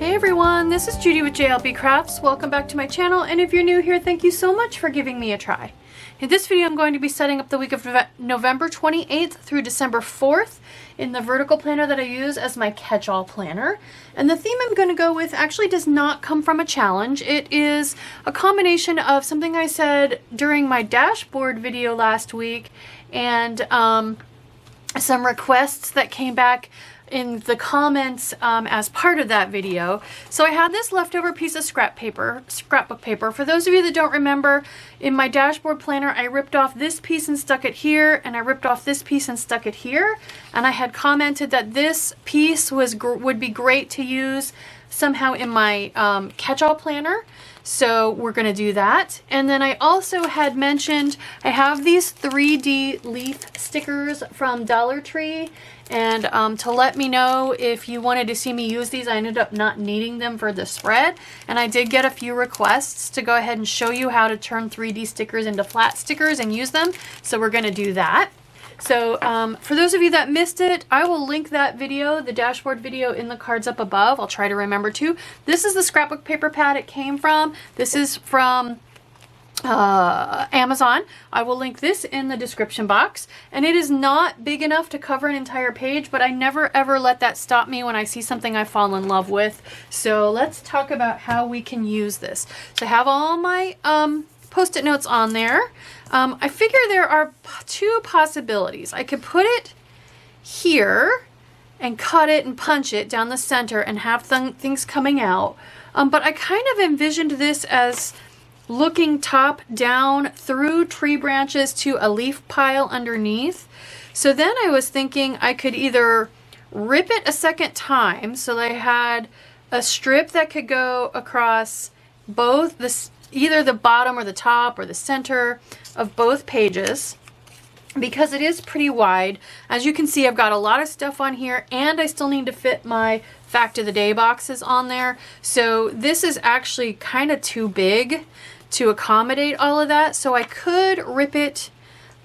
Hey everyone, this is Judi with JLBCrafts. Welcome back to my channel, and if you're new here, thank you so much for giving me a try. In this video, I'm going to be setting up the week of November 28th through December 4th in the vertical planner that I use as my catch-all planner. And the theme I'm going to go with actually does not come from a challenge. It is a combination of something I said during my dashboard video last week and some requests that came back in the comments as part of that video. So I had this leftover piece of scrapbook paper. For those of you that don't remember, in my dashboard planner, I ripped off this piece and stuck it here, and I ripped off this piece and stuck it here. And I had commented that this piece would be great to use somehow in my catch-all planner. So we're going to do that. And then I also had mentioned I have these 3D leaf stickers from Dollar Tree, and to let me know if you wanted to see me use these. I ended up not needing them for the spread, and I did get a few requests to go ahead and show you how to turn 3D stickers into flat stickers and use them. So we're going to do that. So for those of you that missed it, I will link that video, the dashboard video, in the cards up above. I'll try to remember to. This is the scrapbook paper pad it came from. This is from Amazon. I will link this in the description box, and it is not big enough to cover an entire page, but I never ever let that stop me when I see something I fall in love with. So let's talk about how we can use this. So I have all my post-it notes on there. I figure there are two possibilities. I could put it here and cut it and punch it down the center and have things coming out, but I kind of envisioned this as looking top down through tree branches to a leaf pile underneath. So then I was thinking I could either rip it a second time so that I had a strip that could go across both either the bottom or the top or the center of both pages, because it is pretty wide. As you can see, I've got a lot of stuff on here, and I still need to fit my fact of the day boxes on there. So this is actually kind of too big to accommodate all of that. So I could rip it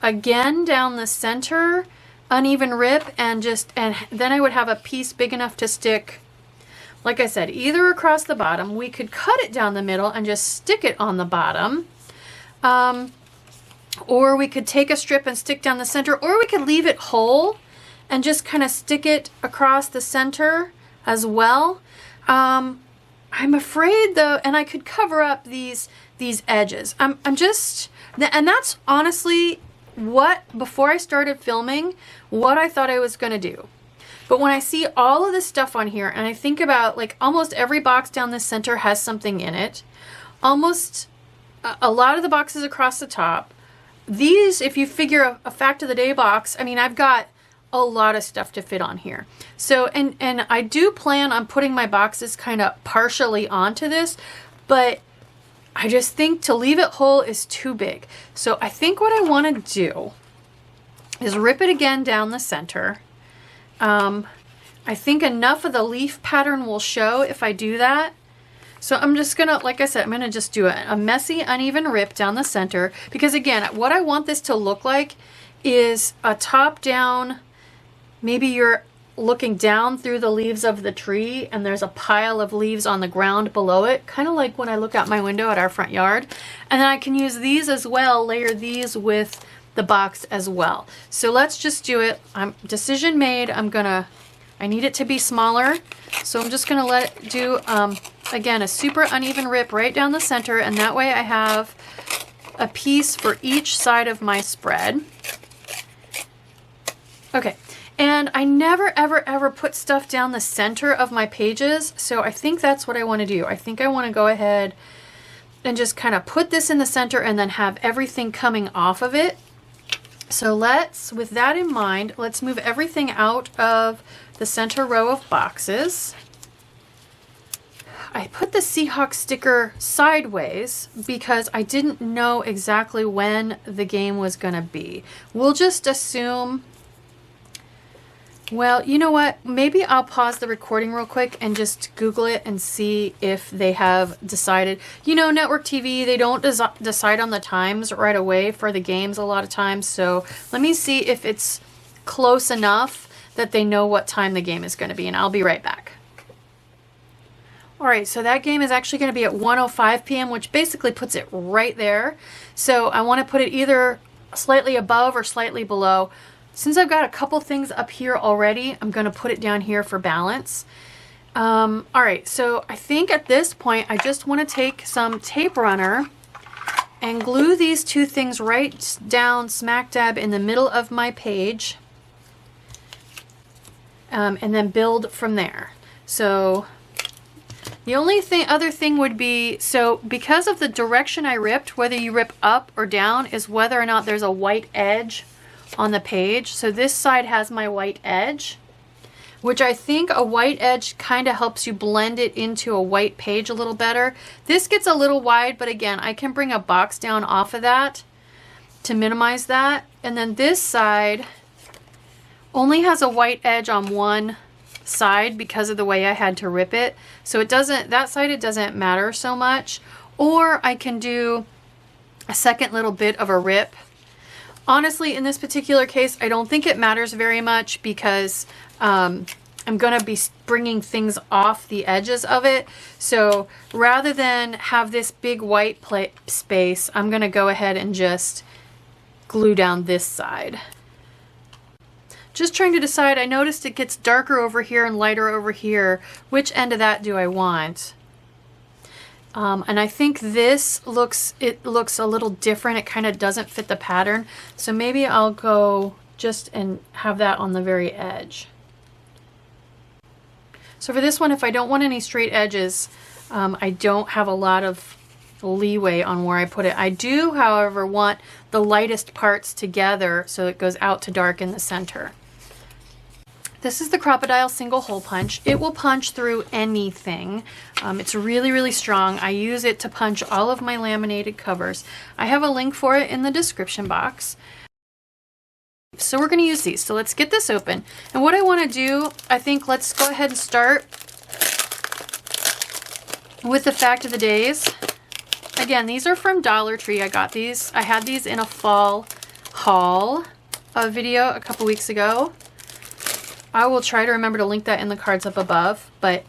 again down the center, uneven rip, and then I would have a piece big enough to stick, like I said, either across the bottom. We could cut it down the middle and just stick it on the bottom. Or we could take a strip and stick down the center, or we could leave it whole and just kind of stick it across the center as well. I'm afraid though, and I could cover up these edges. And that's honestly before I started filming, what I thought I was going to do. But when I see all of this stuff on here, and I think about, like, almost every box down the center has something in it, almost a lot of the boxes across the top, these, if you figure a fact of the day box, I mean, I've got a lot of stuff to fit on here. So, and I do plan on putting my boxes kind of partially onto this, but I just think to leave it whole is too big. So I think what I want to do is rip it again down the center. I think enough of the leaf pattern will show if I do that. So I'm just gonna, like I said, I'm gonna just do a messy, uneven rip down the center, because again, what I want this to look like is a top down, maybe you're looking down through the leaves of the tree and there's a pile of leaves on the ground below it, kind of like when I look out my window at our front yard. And then I can use these as well, layer these with the box as well. So let's just do it. Decision made. I need it to be smaller, so I'm just gonna let it do again a super uneven rip right down the center, and that way I have a piece for each side of my spread. Okay, and I never ever put stuff down the center of my pages, so I think that's what I want to do. I think I want to go ahead and just kind of put this in the center and then have everything coming off of it. So with that in mind, let's move everything out of the center row of boxes. I put the Seahawk sticker sideways because I didn't know exactly when the game was going to be. We'll just assume, well, you know what? Maybe I'll pause the recording real quick and just Google it and see if they have decided. You know, network TV, they don't decide on the times right away for the games a lot of times. So let me see if it's close enough that they know what time the game is going to be, and I'll be right back. All right, so that game is actually going to be at 1:05 p.m., which basically puts it right there. So I want to put it either slightly above or slightly below. Since I've got a couple things up here already, I'm going to put it down here for balance. All right, so I think at this point, I just want to take some tape runner and glue these two things right down smack dab in the middle of my page, and then build from there. So the only other thing would be, so because of the direction I ripped, whether you rip up or down, is whether or not there's a white edge on the page. So this side has my white edge, which I think a white edge kind of helps you blend it into a white page a little better. This gets a little wide, but again, I can bring a box down off of that to minimize that. And then this side only has a white edge on one side because of the way I had to rip it. So it doesn't, that side it doesn't matter so much. Or I can do a second little bit of a rip. Honestly, in this particular case, I don't think it matters very much because I'm going to be bringing things off the edges of it. So rather than have this big white space, I'm going to go ahead and just glue down this side. Just trying to decide, I noticed it gets darker over here and lighter over here. Which end of that do I want? And I think this looks a little different. It kind of doesn't fit the pattern. So maybe I'll go just and have that on the very edge. So for this one, if I don't want any straight edges, I don't have a lot of leeway on where I put it. I do, however, want the lightest parts together so it goes out to dark in the center. This is the Crocodile single hole punch. It will punch through anything. It's really, really strong. I use it to punch all of my laminated covers. I have a link for it in the description box. So we're going to use these. So let's get this open. And what I want to do, I think let's go ahead and start with the fact of the days. Again, these are from Dollar Tree. I got these. I had these in a fall haul video a couple weeks ago. I will try to remember to link that in the cards up above. But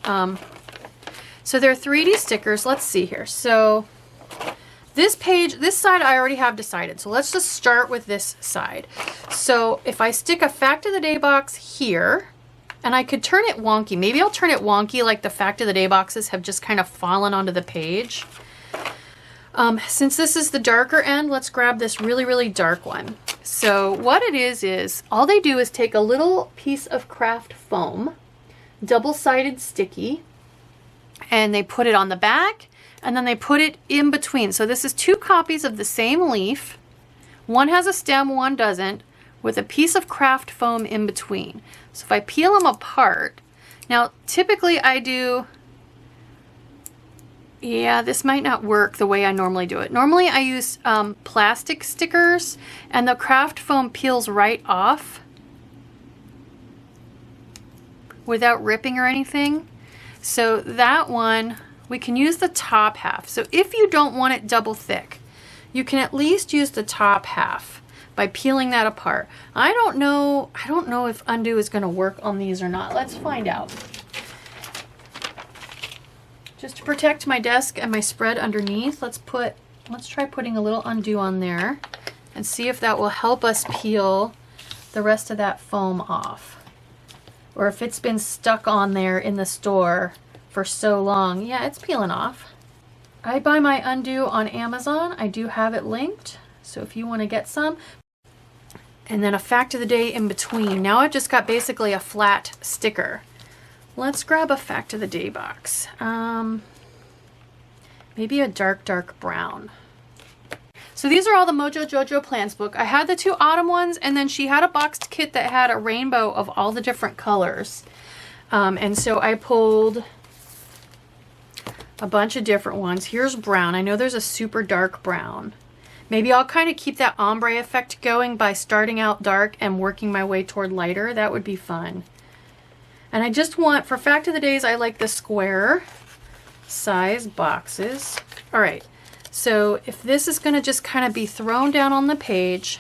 so they're 3D stickers. Let's see here. So this page, this side I already have decided. So let's just start with this side. So if I stick a fact of the day box here, and I could turn it wonky. Maybe I'll turn it wonky like the fact of the day boxes have just kind of fallen onto the page. Since this is the darker end, let's grab this really, really dark one. So what it is all they do is take a little piece of craft foam, double-sided sticky, and they put it on the back, and then they put it in between. So this is two copies of the same leaf. One has a stem, one doesn't, with a piece of craft foam in between. So if I peel them apart, now typically I do, yeah, this might not work the way I normally do it. Normally I use plastic stickers, and the craft foam peels right off without ripping or anything. So that one, we can use the top half. So if you don't want it double thick, you can at least use the top half by peeling that apart. I don't know if undo is going to work on these or not. Let's find out. Just to protect my desk and my spread underneath, let's try putting a little undo on there and see if that will help us peel the rest of that foam off. Or if it's been stuck on there in the store for so long. Yeah, it's peeling off. I buy my undo on Amazon. I do have it linked, so if you want to get some. And then a fact of the day in between. Now I've just got basically a flat sticker. Let's grab a fact of the day box. Maybe a dark, dark brown. So these are all the Mojo Jojo Plans book. I had the two autumn ones, and then she had a boxed kit that had a rainbow of all the different colors. And so I pulled a bunch of different ones. Here's brown. I know there's a super dark brown. Maybe I'll kind of keep that ombre effect going by starting out dark and working my way toward lighter. That would be fun. And I just want, for fact of the days, I like the square size boxes. All right, so if this is going to just kind of be thrown down on the page,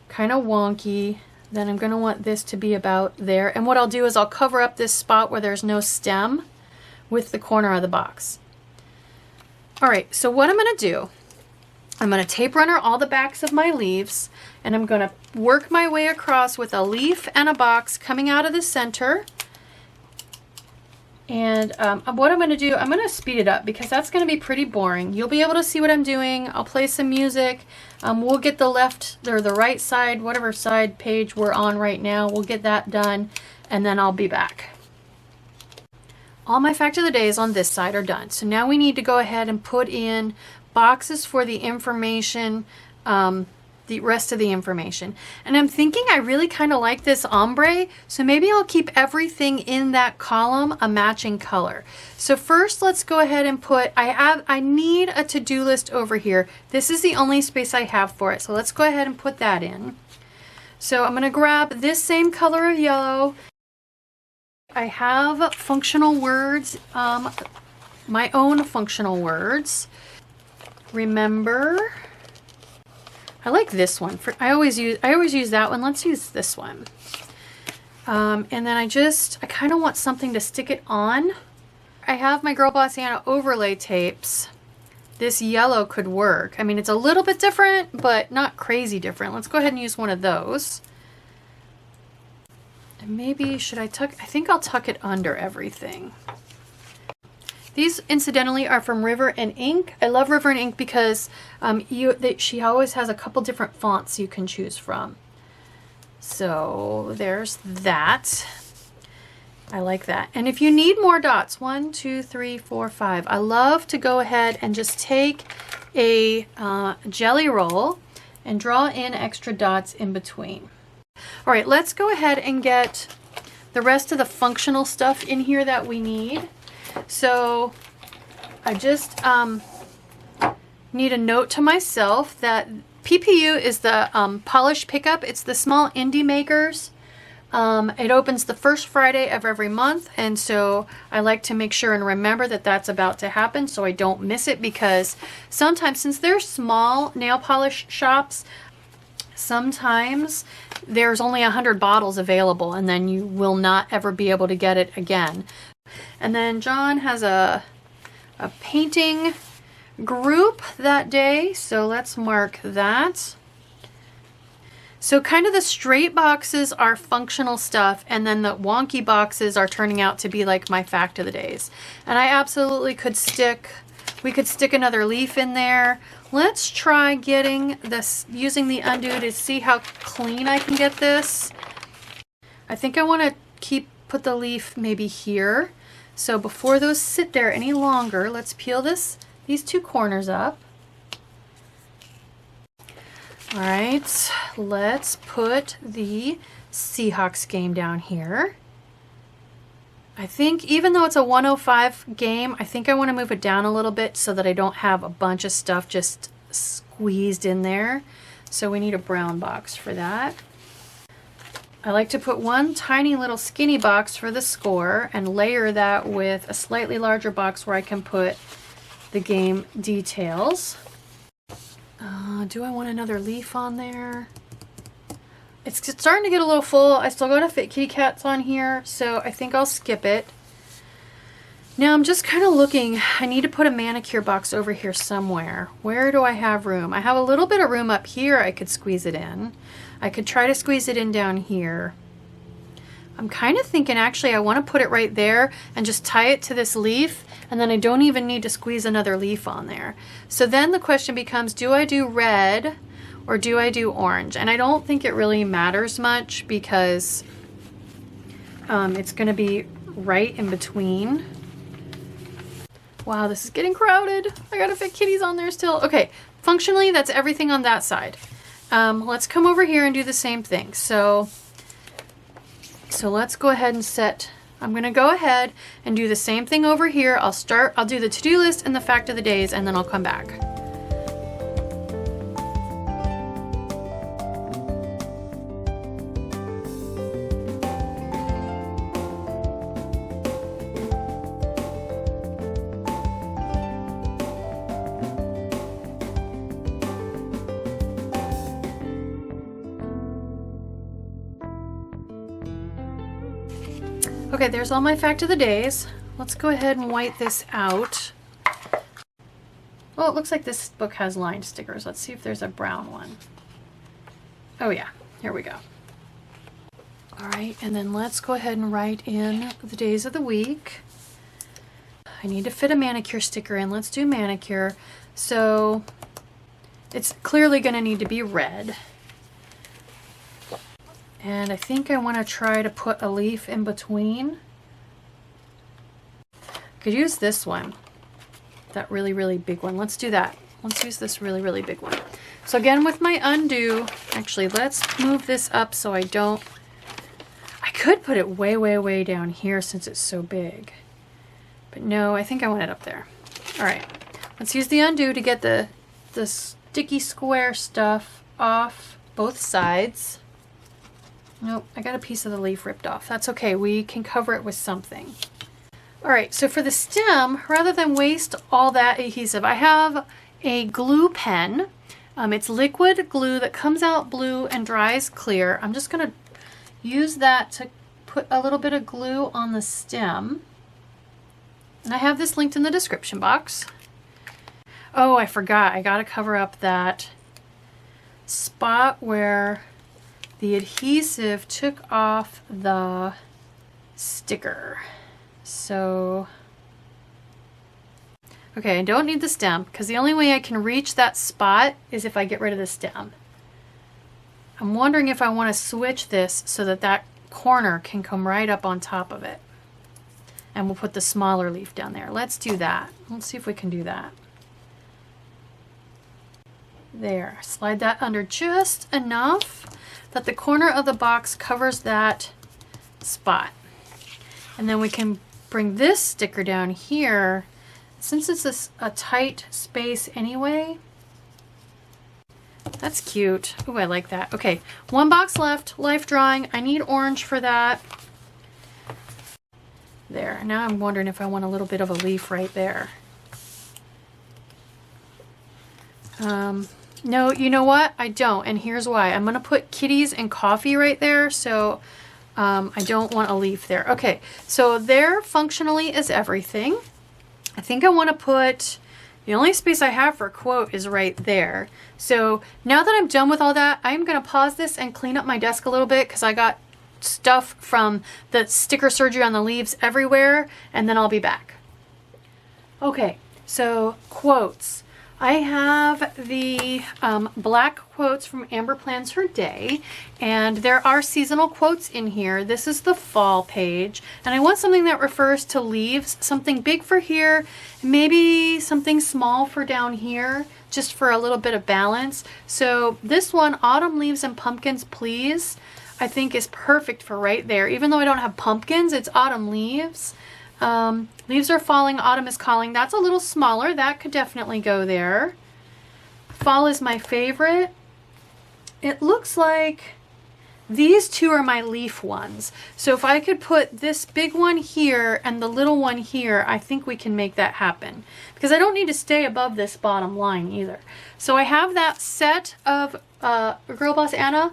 kind of wonky, then I'm going to want this to be about there. And what I'll do is I'll cover up this spot where there's no stem with the corner of the box. All right, so what I'm going to do, I'm going to tape runner all the backs of my leaves, and I'm going to work my way across with a leaf and a box coming out of the center. And what I'm going to do, I'm going to speed it up because that's going to be pretty boring. You'll be able to see what I'm doing. I'll play some music. We'll get the left or the right side, whatever side page we're on right now, we'll get that done, and then I'll be back. All my fact of the days on this side are done. So now we need to go ahead and put in boxes for the information, the rest of the information. And I'm thinking I really kind of like this ombre, so maybe I'll keep everything in that column a matching color. So first let's go ahead and put, I need a to-do list over here. This is the only space I have for it, so let's go ahead and put that in. So I'm going to grab this same color of yellow. I have functional words, my own functional words. Remember, I like this one. I always use that one. Let's use this one. And then I kind of want something to stick it on. I have my Girl Bossiana overlay tapes. This yellow could work. I mean, it's a little bit different, but not crazy different. Let's go ahead and use one of those. And maybe, should I tuck? I think I'll tuck it under everything. These, incidentally, are from River and Ink. I love River and Ink because she always has a couple different fonts you can choose from. So there's that. I like that. And if you need more dots, 1, 2, 3, 4, 5. I love to go ahead and just take a jelly roll and draw in extra dots in between. All right, let's go ahead and get the rest of the functional stuff in here that we need. So I just need a note to myself that PPU is the polish pickup. It's the small indie makers. It opens the first Friday of every month, and so I like to make sure and remember that that's about to happen so I don't miss it, because sometimes, since they're small nail polish shops, sometimes there's only 100 bottles available and then you will not ever be able to get it again. And then John has a painting group that day, so let's mark that. So kind of the straight boxes are functional stuff, and then the wonky boxes are turning out to be like my fact of the days. And I absolutely could we could stick another leaf in there. Let's try getting this, using the undo to see how clean I can get this. I think I want to put the leaf maybe here. So before those sit there any longer, let's peel these two corners up. All right, let's put the Seahawks game down here. I think even though it's a 105 game, I think I want to move it down a little bit so that I don't have a bunch of stuff just squeezed in there. So we need a brown box for that. I like to put one tiny little skinny box for the score and layer that with a slightly larger box where I can put the game details. Do I want another leaf on there? It's starting to get a little full. I still got to fit kitty cats on here, so I think I'll skip it. Now I'm just kind of looking. I need to put a manicure box over here somewhere. Where do I have room? I have a little bit of room up here I could squeeze it in. I could try to squeeze it in down here. I'm kind of thinking actually I want to put it right there and just tie it to this leaf, and then I don't even need to squeeze another leaf on there. So then the question becomes, do I do red or do I do orange? And I don't think it really matters much because it's going to be right in between. Wow, this is getting crowded. I gotta fit kitties on there still. Okay, functionally that's everything on that side. Let's come over here and do the same thing. So let's go ahead and set, I'm gonna go ahead and do the same thing over here. I'll do the to-do list and the fact of the days, and then I'll come back. Okay, there's all my fact of the days. let's go ahead and white this out. Oh, it looks like this book has lined stickers. Let's see if there's a brown one. Oh yeah, here we go. All right, and then let's go ahead and write in the days of the week. I need to fit a manicure sticker in. Let's do manicure. So it's clearly going to need to be red. And I think I want to try to put a leaf in between. Could use this one. That really, really big one. Let's do that. Let's use this really, really big one. So again, with my undo, actually, let's move this up so I don't... I could put it way, way, way down here since it's so big. But no, I think I want it up there. All right, let's use the undo to get the sticky square stuff off both sides. Nope, I got a piece of the leaf ripped off. That's okay, we can cover it with something. All right, so for the stem, rather than waste all that adhesive, I have a glue pen. It's liquid glue that comes out blue and dries clear. I'm just gonna use that to put a little bit of glue on the stem. And I have this linked in the description box. Oh, I forgot. I gotta cover up that spot where the adhesive took off the sticker. So, okay, I don't need the stem because the only way I can reach that spot is if I get rid of the stem. I'm wondering if I want to switch this so that that corner can come right up on top of it. And we'll put the smaller leaf down there. Let's do that. Let's see if we can do that. There, slide that under just enough that the corner of the box covers that spot. And then we can bring this sticker down here. Since it's a tight space anyway, that's cute. Oh, I like that. Okay, one box left, life drawing. I need orange for that. There, now I'm wondering if I want a little bit of a leaf right there. No, you know what? I don't, and here's why. I'm gonna put kitties and coffee right there, so I don't want a leaf there. Okay, so there functionally is everything. I think I want to put, the only space I have for a quote is right there. So now that I'm done with all that, I'm going to pause this and clean up my desk a little bit because I got stuff from the sticker surgery on the leaves everywhere, and then I'll be back. Okay, so quotes. I have the black quotes from Amber Plans Her Day, and there are seasonal quotes in here. This is the fall page, and I want something that refers to leaves, something big for here, maybe something small for down here, just for a little bit of balance. So this one, Autumn Leaves and Pumpkins Please, I think is perfect for right there. Even though I don't have pumpkins, it's autumn leaves. Leaves are falling, autumn is calling. That's a little smaller. That could definitely go there. Fall is my favorite. It looks like these two are my leaf ones. So if I could put this big one here and the little one here, I think we can make that happen. Because I don't need to stay above this bottom line either. So I have that set of Girl Boss Anna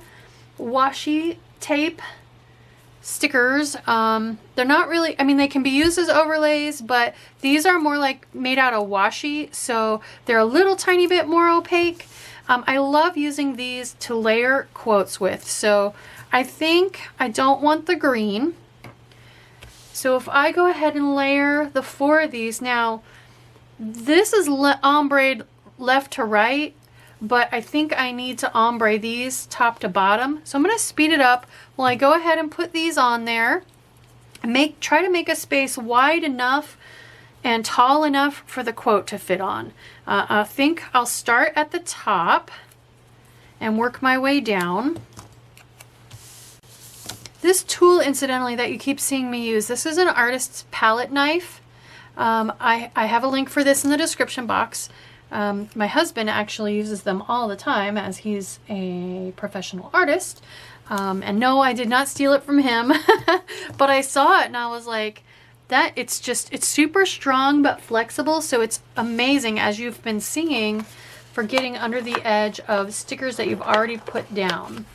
washi tape stickers. They're not really, I mean, they can be used as overlays, but these are more like made out of washi, so they're a little tiny bit more opaque. I love using these to layer quotes with, so I think I don't want the green. So if I go ahead and layer the 4 of these, now this is ombre left to right, but I think I need to ombre these top to bottom. So I'm going to speed it up while I go ahead and put these on there and try to make a space wide enough and tall enough for the quote to fit on. I think I'll start at the top and work my way down. This tool, incidentally, that you keep seeing me use, this is an artist's palette knife. I have a link for this in the description box. My husband actually uses them all the time as he's a professional artist. And no, I did not steal it from him, but I saw it and I was like, it's super strong but flexible. So it's amazing, as you've been seeing, for getting under the edge of stickers that you've already put down.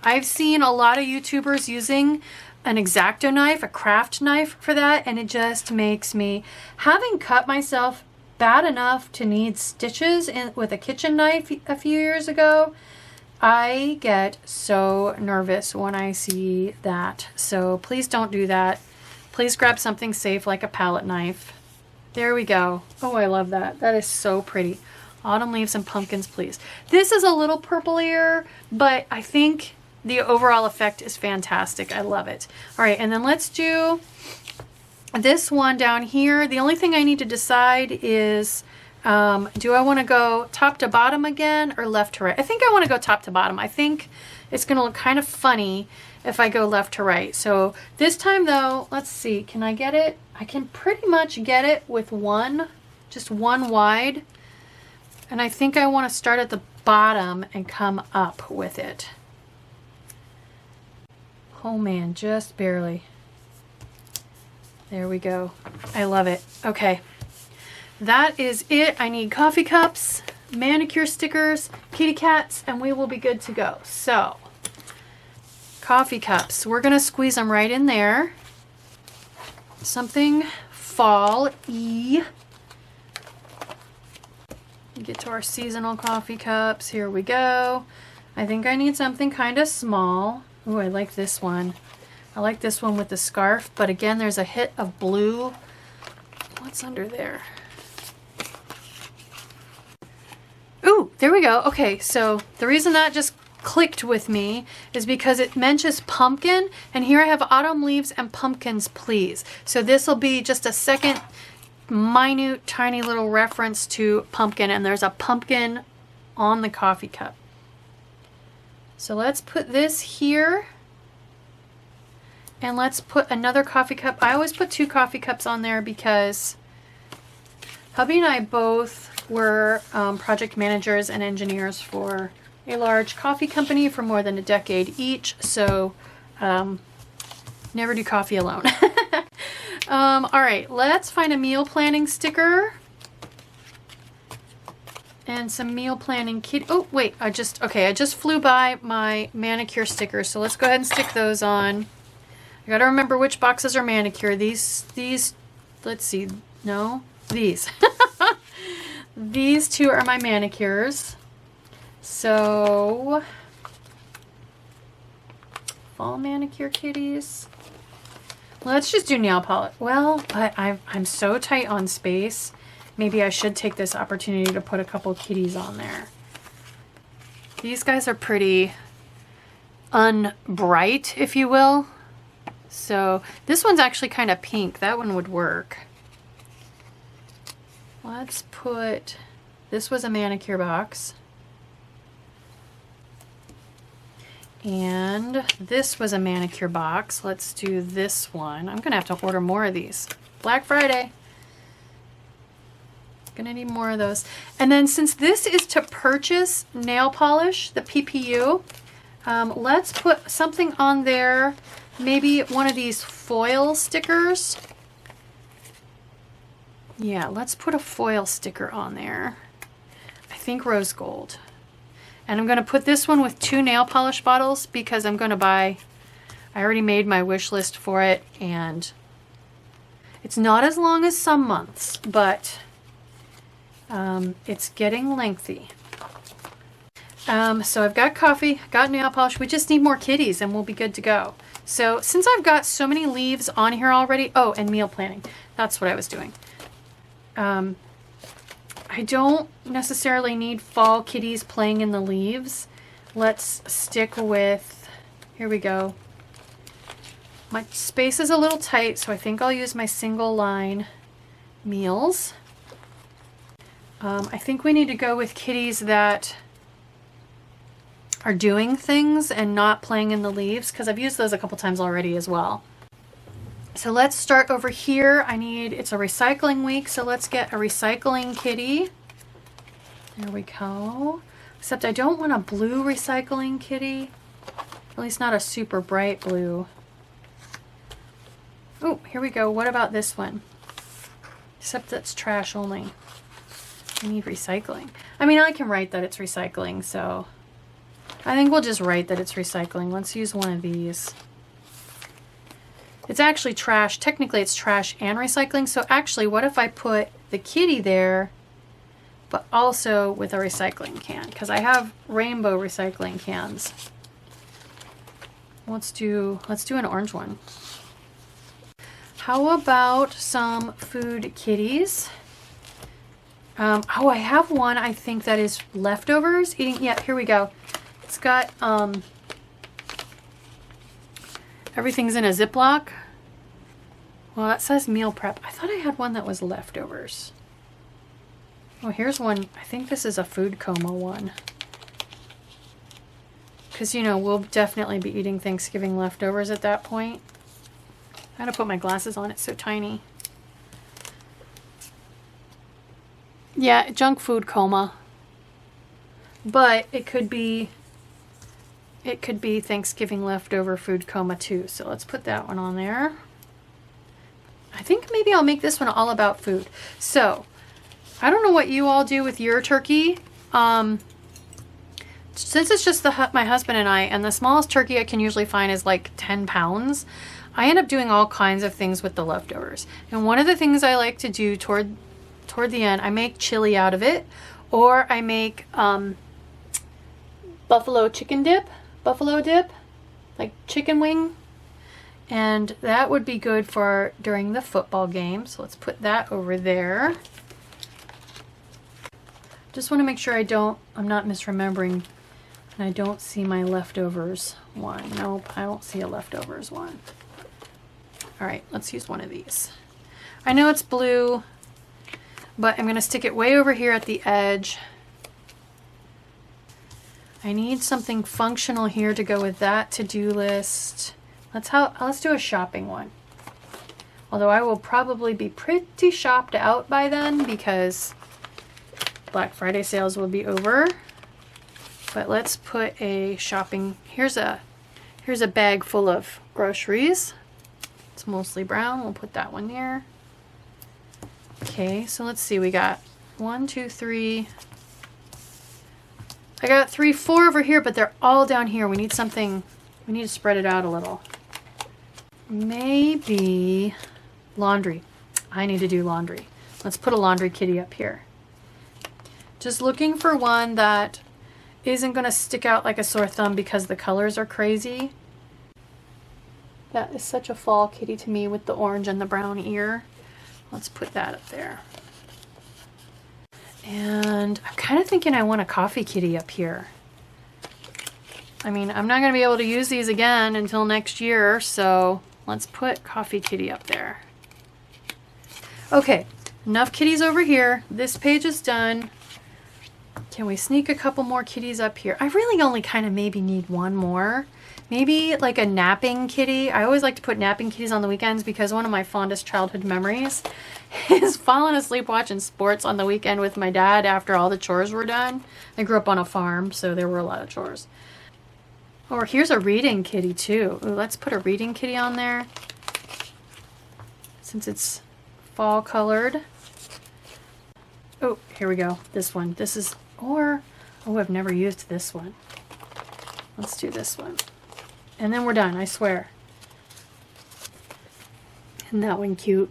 I've seen a lot of YouTubers using an X-Acto knife, a craft knife for that, and it just makes me, having cut myself bad enough to need stitches with a kitchen knife a few years ago, I get so nervous when I see that. So please don't do that. Please grab something safe like a palette knife. There we go. Oh, I love that. That is so pretty. Autumn leaves and pumpkins, please. This is a little purplier, but I think the overall effect is fantastic. I love it. All right, and then let's do this one down here. The only thing I need to decide is, do I want to go top to bottom again or left to right? I think I want to go top to bottom. I think it's going to look kind of funny if I go left to right. So this time though, let's see, can I get it? I can pretty much get it with just one wide. And I think I want to start at the bottom and come up with it. Oh man, just barely. There we go. I love it. Okay. That is it. I need coffee cups, manicure stickers, kitty cats, and we will be good to go. So, coffee cups. We're going to squeeze them right in there. Something fall-y. Get to our seasonal coffee cups. Here we go. I think I need something kind of small. Ooh, I like this one. I like this one with the scarf, but again, there's a hit of blue. What's under there? Ooh, there we go. Okay, so the reason that just clicked with me is because it mentions pumpkin, and here I have autumn leaves and pumpkins, please. So this will be just a second minute tiny little reference to pumpkin, and there's a pumpkin on the coffee cup. So let's put this here, and let's put another coffee cup. I always put 2 coffee cups on there because hubby and I both were project managers and engineers for a large coffee company for more than a decade each, so never do coffee alone. All right, let's find a meal planning sticker and some meal planning kit. Oh, wait, I just flew by my manicure stickers, so let's go ahead and stick those on. I gotta remember which boxes are manicure. These, let's see, no, these. These 2 are my manicures. So, fall manicure kitties. Let's just do nail polish. Well, but I'm so tight on space. Maybe I should take this opportunity to put a couple kitties on there. These guys are pretty unbright, if you will. So this one's actually kind of pink. That one would work. Let's put, this was a manicure box. And this was a manicure box. Let's do this one. I'm gonna have to order more of these. Black Friday. Gonna need more of those. And then since this is to purchase nail polish, the PPU, let's put something on there. Maybe one of these foil stickers. Yeah, let's put a foil sticker on there. I think rose gold. And I'm going to put this one with 2 nail polish bottles because I'm going to buy, I already made my wish list for it, and it's not as long as some months, but it's getting lengthy. So I've got coffee, got nail polish. We just need more kitties and we'll be good to go. So since I've got so many leaves on here already, oh, and meal planning, that's what I was doing. I don't necessarily need fall kitties playing in the leaves. Let's stick with, here we go. My space is a little tight, so I think I'll use my single line meals. I think we need to go with kitties that are doing things and not playing in the leaves, because I've used those a couple times already as well. So let's start over here. It's a recycling week, so let's get a recycling kitty. There we go. Except I don't want a blue recycling kitty. At least not a super bright blue. Oh, here we go. What about this one? Except that's trash only. I need recycling. I mean, I can write that it's recycling, so I think we'll just write that it's recycling. Let's use one of these. It's actually trash. Technically it's trash and recycling. So actually, what if I put the kitty there, but also with a recycling can? Because I have rainbow recycling cans. Let's do an orange one. How about some food kitties? Oh, I have one, I think, that is leftovers. Eating, yeah, here we go. It's got, everything's in a Ziploc. Well, that says meal prep. I thought I had one that was leftovers. Oh, here's one. I think this is a food coma one. Because, you know, we'll definitely be eating Thanksgiving leftovers at that point. I gotta put my glasses on, it's so tiny. Yeah, junk food coma. But it could be Thanksgiving leftover food coma too. So let's put that one on there. I think maybe I'll make this one all about food. So I don't know what you all do with your turkey. Since it's just my husband and I, and the smallest turkey I can usually find is like 10 pounds, I end up doing all kinds of things with the leftovers. And one of the things I like to do toward the end, I make chili out of it, or I make buffalo dip, like chicken wing. And that would be good for during the football game. So let's put that over there. Just want to make sure I'm not misremembering, and I don't see my leftovers one. Nope, I don't see a leftovers one. All right, let's use one of these. I know it's blue, but I'm gonna stick it way over here at the edge. I need something functional here to go with that to-do list. Let's do a shopping one. Although I will probably be pretty shopped out by then because Black Friday sales will be over. But let's put a shopping, here's a bag full of groceries. It's mostly brown. We'll put that one there. Okay, so let's see. We got 1, 2, 3. I got 3, 4 over here, but they're all down here. We need something. We need to spread it out a little. Maybe laundry. I need to do laundry. Let's put a laundry kitty up here. Just looking for one that isn't going to stick out like a sore thumb because the colors are crazy. That is such a fall kitty to me with the orange and the brown ear. Let's put that up there. And I'm kind of thinking I want a coffee kitty up here. I mean, I'm not going to be able to use these again until next year, so let's put coffee kitty up there. Okay, enough kitties over here. This page is done. Can we sneak a couple more kitties up here? I really only kind of maybe need one more. Maybe like a napping kitty. I always like to put napping kitties on the weekends because one of my fondest childhood memories is falling asleep watching sports on the weekend with my dad after all the chores were done. I grew up on a farm, so there were a lot of chores. Or here's a reading kitty too. Ooh, let's put a reading kitty on there since it's fall colored. Oh, here we go. This one. This is, or, oh, I've never used this one. Let's do this one. And then we're done, I swear. Isn't that one cute?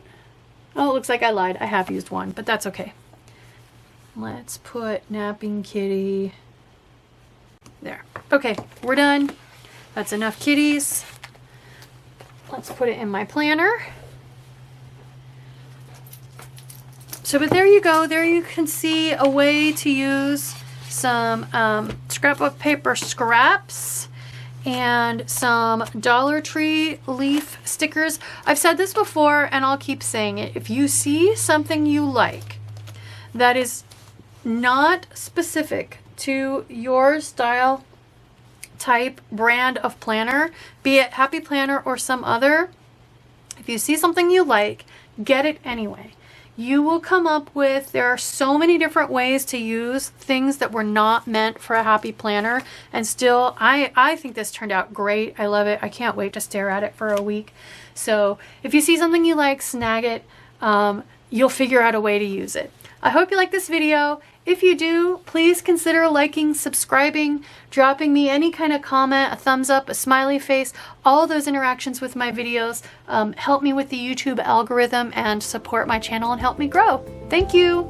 Oh, it looks like I lied. I have used one, but that's okay. Let's put napping kitty there. Okay, we're done. That's enough kitties. Let's put it in my planner. So, but there you go. There you can see a way to use some scrapbook paper scraps and some Dollar Tree leaf stickers. I've said this before and I'll keep saying it. If you see something you like that is not specific to your style, type, brand of planner, be it Happy Planner or some other, if you see something you like, get it anyway. You will come up with, there are so many different ways to use things that were not meant for a Happy Planner, and still, I think this turned out great. I love it. I can't wait to stare at it for a week. So if you see something you like, snag it. You'll figure out a way to use it. I hope you like this video. If you do, please consider liking, subscribing, dropping me any kind of comment, a thumbs up, a smiley face. All those interactions with my videos help me with the YouTube algorithm and support my channel and help me grow. Thank you.